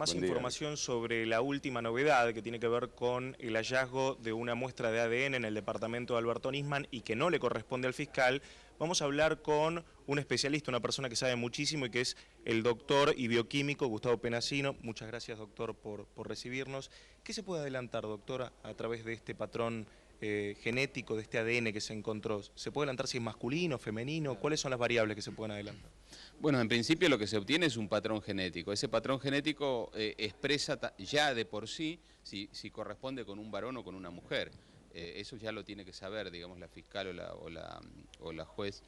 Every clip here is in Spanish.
más información sobre la última novedad que tiene que ver con el hallazgo de una muestra de ADN en el departamento de Alberto Nisman y que no le corresponde al fiscal. Vamos a hablar con un especialista, una persona que sabe muchísimo y que es el doctor y bioquímico Gustavo Penasino. Muchas gracias, doctor, por recibirnos. ¿Qué se puede adelantar, doctora, a través de este patrón genético, de este ADN que se encontró? ¿Se puede adelantar si es masculino, femenino? ¿Cuáles son las variables que se pueden adelantar? Bueno, en principio lo que se obtiene es un patrón genético. Ese patrón genético expresa ya de por sí si corresponde con un varón o con una mujer. Eso ya lo tiene que saber, digamos, la fiscal o la juez,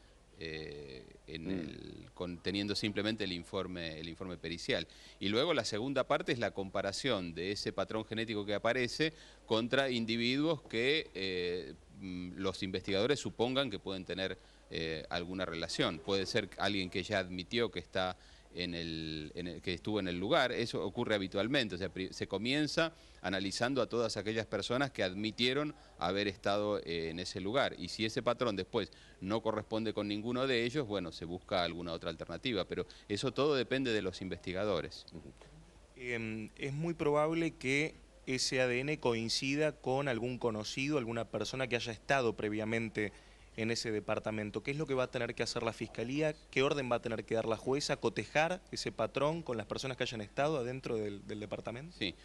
teniendo simplemente el informe pericial. Y luego la segunda parte es la comparación de ese patrón genético que aparece contra individuos que los investigadores supongan que pueden tener alguna relación. Puede ser alguien que ya admitió que está que estuvo en el lugar. Eso ocurre habitualmente. O sea, se comienza analizando a todas aquellas personas que admitieron haber estado en ese lugar. Y si ese patrón después no corresponde con ninguno de ellos, bueno, se busca alguna otra alternativa. Pero eso todo depende de los investigadores. Es muy probable que ese ADN coincida con algún conocido, alguna persona que haya estado previamente en ese departamento. ¿Qué es lo que va a tener que hacer la Fiscalía? ¿Qué orden va a tener que dar la jueza? ¿Cotejar ese patrón con las personas que hayan estado adentro del departamento? Sí.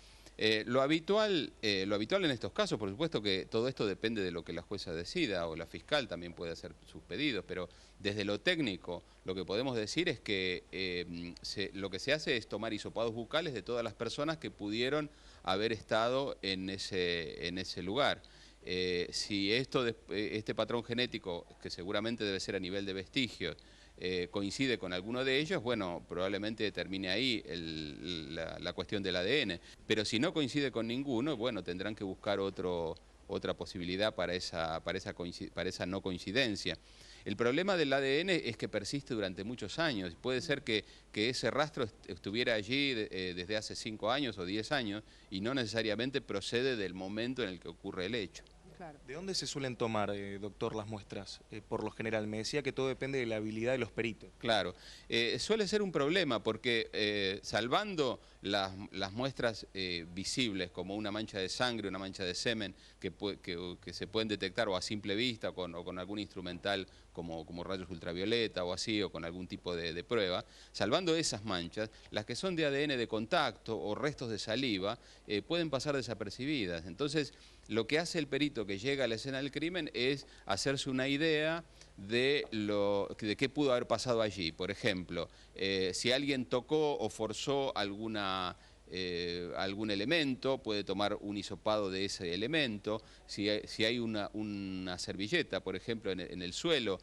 Lo habitual en estos casos, por supuesto que todo esto depende de lo que la jueza decida, o la fiscal también puede hacer sus pedidos, pero desde lo técnico lo que podemos decir es que lo que se hace es tomar hisopados bucales de todas las personas que pudieron haber estado en ese lugar. Si este patrón genético, que seguramente debe ser a nivel de vestigios, coincide con alguno de ellos, bueno, probablemente termine ahí la cuestión del ADN. Pero si no coincide con ninguno, bueno, tendrán que buscar otra posibilidad para esa no coincidencia. El problema del ADN es que persiste durante muchos años. Puede ser que ese rastro estuviera allí desde hace 5 años o 10 años y no necesariamente procede del momento en el que ocurre el hecho. Claro. ¿De dónde se suelen tomar, doctor, las muestras? Por lo general, me decía que todo depende de la habilidad de los peritos. Claro, suele ser un problema porque salvando las muestras visibles, como una mancha de sangre, una mancha de semen, que se pueden detectar o a simple vista o con algún instrumental como rayos ultravioleta o así, o con algún tipo de prueba, salvando esas manchas, las que son de ADN de contacto o restos de saliva pueden pasar desapercibidas. Entonces, lo que hace el perito que llega a la escena del crimen es hacerse una idea de qué pudo haber pasado allí. Por ejemplo, si alguien tocó o forzó algún elemento, puede tomar un hisopado de ese elemento. Si hay una servilleta, por ejemplo, en el suelo,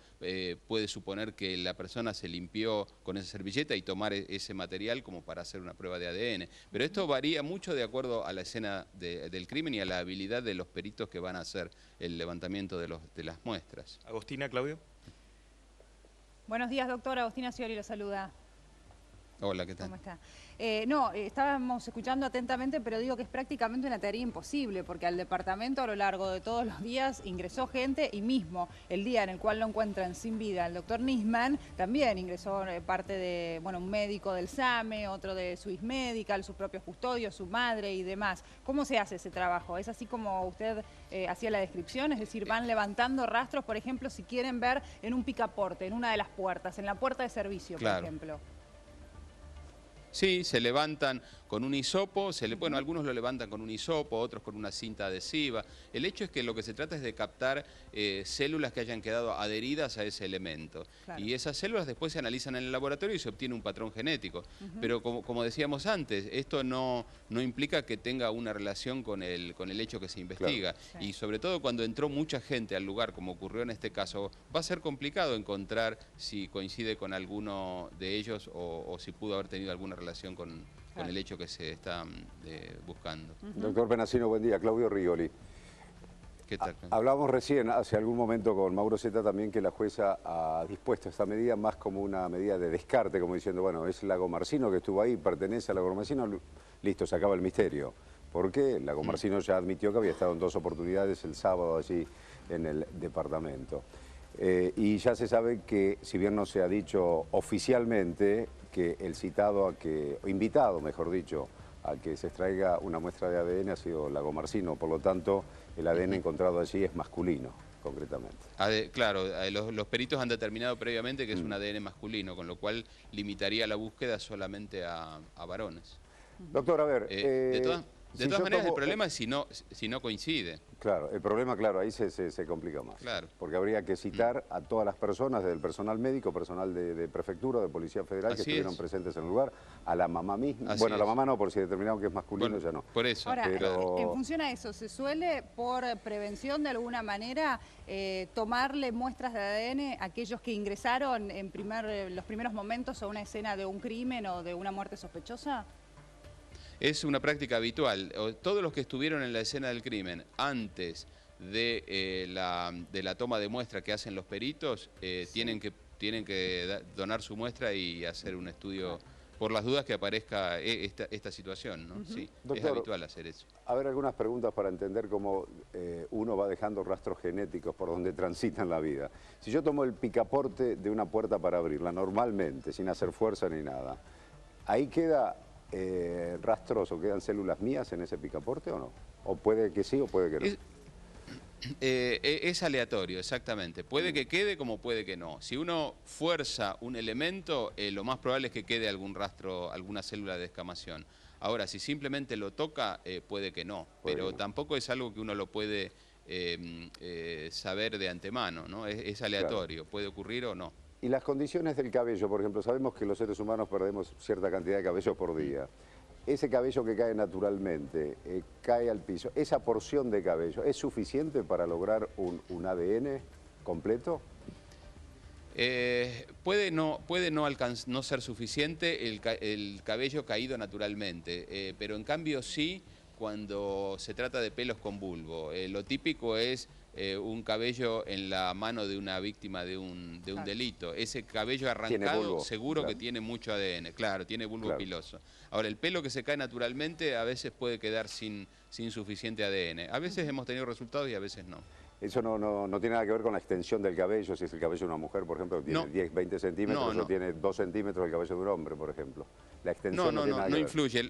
puede suponer que la persona se limpió con esa servilleta y tomar ese material como para hacer una prueba de ADN. Pero esto varía mucho de acuerdo a la escena del crimen y a la habilidad de los peritos que van a hacer el levantamiento de las muestras. Agostina, Claudio. Buenos días, doctor. Agostina Scioli lo saluda. Hola, ¿qué tal? ¿Cómo está? Estábamos escuchando atentamente, pero digo que es prácticamente una tarea imposible, porque al departamento a lo largo de todos los días ingresó gente y mismo el día en el cual lo encuentran sin vida el doctor Nisman, también ingresó parte de, un médico del SAME, otro de Swiss Medical, sus propios custodios, su madre y demás. ¿Cómo se hace ese trabajo? ¿Es así como usted hacía la descripción? Es decir, van levantando rastros, por ejemplo, si quieren ver en un picaporte, en una de las puertas, en la puerta de servicio, por ejemplo. Sí, se levantan con un hisopo, bueno, algunos lo levantan con un hisopo, otros con una cinta adhesiva. El hecho es que lo que se trata es de captar células que hayan quedado adheridas a ese elemento. Claro. Y esas células después se analizan en el laboratorio y se obtiene un patrón genético. Pero como decíamos antes, esto no implica que tenga una relación con el hecho que se investiga. Claro. Sí. Y sobre todo cuando entró mucha gente al lugar, como ocurrió en este caso, va a ser complicado encontrar si coincide con alguno de ellos o si pudo haber tenido alguna relación con el hecho que se está buscando. Doctor Penasino, buen día. Claudio Rigoli. ¿Qué tal? Hablamos recién, hace algún momento con Mauro Zeta también, que la jueza ha dispuesto esta medida más como una medida de descarte, como diciendo, bueno, es Lagomarsino que estuvo ahí, pertenece a Lagomarsino, listo, se acaba el misterio. Porque Lagomarsino ya admitió que había estado en 2 oportunidades el sábado allí en el departamento. Y ya se sabe que, si bien no se ha dicho oficialmente, que el invitado, mejor dicho, a que se extraiga una muestra de ADN ha sido Lagomarsino, por lo tanto el ADN encontrado allí es masculino, concretamente. Claro, los peritos han determinado previamente que es un ADN masculino, con lo cual limitaría la búsqueda solamente a varones. Doctor, a ver... de todas maneras, el problema es si no coincide. Claro, el problema, claro, ahí se complica más. Claro. Porque habría que citar a todas las personas, desde el personal médico, personal de prefectura, de Policía Federal, que estuvieron presentes en el lugar, a la mamá misma. Bueno, a la mamá no, por si determinaron que es masculino, ya no. Por eso. Ahora, pero... en función a eso, ¿se suele, por prevención de alguna manera, tomarle muestras de ADN a aquellos que ingresaron en los primeros momentos a una escena de un crimen o de una muerte sospechosa? Es una práctica habitual. Todos los que estuvieron en la escena del crimen antes de la toma de muestra que hacen los peritos, tienen que donar su muestra y hacer un estudio por las dudas que aparezca esta situación, ¿no? Sí, Doctor, es habitual hacer eso. A ver, algunas preguntas para entender cómo uno va dejando rastros genéticos por donde transita en la vida. Si yo tomo el picaporte de una puerta para abrirla, normalmente, sin hacer fuerza ni nada, ¿ahí queda rastros o quedan células mías en ese picaporte o no? ¿O puede que sí o puede que no? Es aleatorio, exactamente. Puede que quede como puede que no. Si uno fuerza un elemento, lo más probable es que quede algún rastro, alguna célula de descamación. Ahora, si simplemente lo toca, puede que no. Pero tampoco es algo que uno lo puede saber de antemano, ¿no? Es aleatorio, claro. Puede ocurrir o no. Y las condiciones del cabello, por ejemplo, sabemos que los seres humanos perdemos cierta cantidad de cabello por día. Ese cabello que cae naturalmente, cae al piso, ¿esa porción de cabello es suficiente para lograr un ADN completo? Puede no ser suficiente el cabello caído naturalmente, pero en cambio sí cuando se trata de pelos con bulbo. Lo típico es un cabello en la mano de una víctima de un delito. Ese cabello arrancado seguro que tiene mucho ADN, claro, tiene bulbo piloso. Ahora, el pelo que se cae naturalmente a veces puede quedar sin suficiente ADN. A veces hemos tenido resultados y a veces no. Eso no tiene nada que ver con la extensión del cabello, si es el cabello de una mujer, por ejemplo, que tiene 10, 20 centímetros, o tiene 2 centímetros el cabello de un hombre, por ejemplo. La extensión no influye.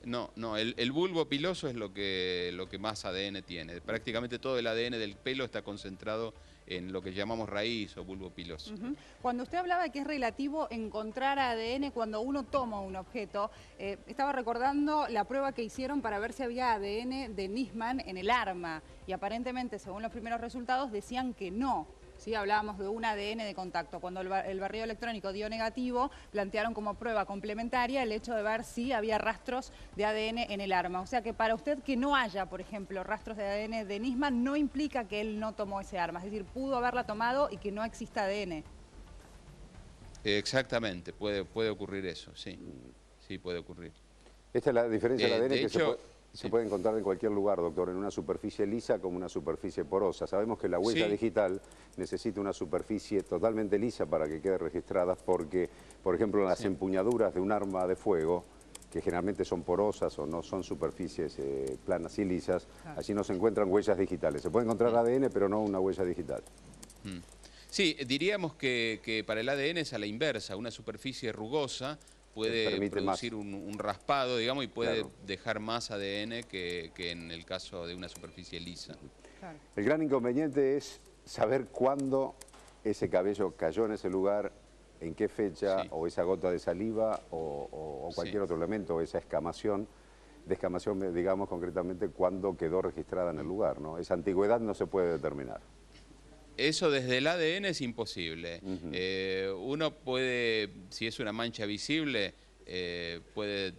No, el bulbo piloso es lo que más ADN tiene. Prácticamente todo el ADN del pelo está concentrado en lo que llamamos raíz o bulbo piloso. Cuando usted hablaba de que es relativo encontrar ADN cuando uno toma un objeto, estaba recordando la prueba que hicieron para ver si había ADN de Nisman en el arma y aparentemente, según los primeros resultados, decían que no. Sí, hablábamos de un ADN de contacto. Cuando el barrido electrónico dio negativo, plantearon como prueba complementaria el hecho de ver si había rastros de ADN en el arma. O sea que para usted que no haya, por ejemplo, rastros de ADN de Nisman no implica que él no tomó ese arma. Es decir, pudo haberla tomado y que no exista ADN. Exactamente, puede ocurrir eso, sí. Sí, puede ocurrir. Esta es la diferencia del ADN se puede encontrar en cualquier lugar, doctor, en una superficie lisa como una superficie porosa. Sabemos que la huella digital necesita una superficie totalmente lisa para que quede registrada porque, por ejemplo, las empuñaduras de un arma de fuego, que generalmente son porosas o no son superficies planas y lisas, allí no se encuentran huellas digitales. Se puede encontrar ADN, pero no una huella digital. Sí, diríamos que para el ADN es a la inversa, una superficie rugosa puede producir un raspado, digamos, y puede dejar más ADN que en el caso de una superficie lisa. El gran inconveniente es saber cuándo ese cabello cayó en ese lugar, en qué fecha, o esa gota de saliva, o cualquier otro elemento, o esa escamación, digamos, concretamente, cuándo quedó registrada en el lugar, ¿no? Esa antigüedad no se puede determinar. Eso desde el ADN es imposible. Uno puede, si es una mancha visible, puede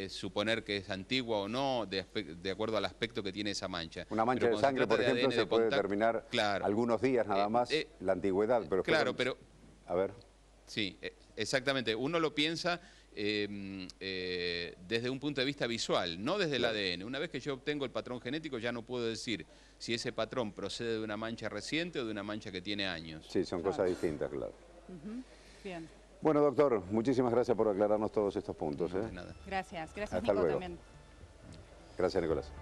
suponer que es antigua o no, de acuerdo al aspecto que tiene esa mancha. Una mancha de sangre, por ejemplo, se puede determinar algunos días nada más la antigüedad. Pero a ver. Sí, exactamente. Uno lo piensa desde un punto de vista visual, no desde el ADN. Una vez que yo obtengo el patrón genético ya no puedo decir si ese patrón procede de una mancha reciente o de una mancha que tiene años. Sí, son cosas distintas, claro. Bien. Bueno, doctor, muchísimas gracias por aclararnos todos estos puntos. No, de nada. Gracias, Hasta Nico, luego. también. Gracias, Nicolás.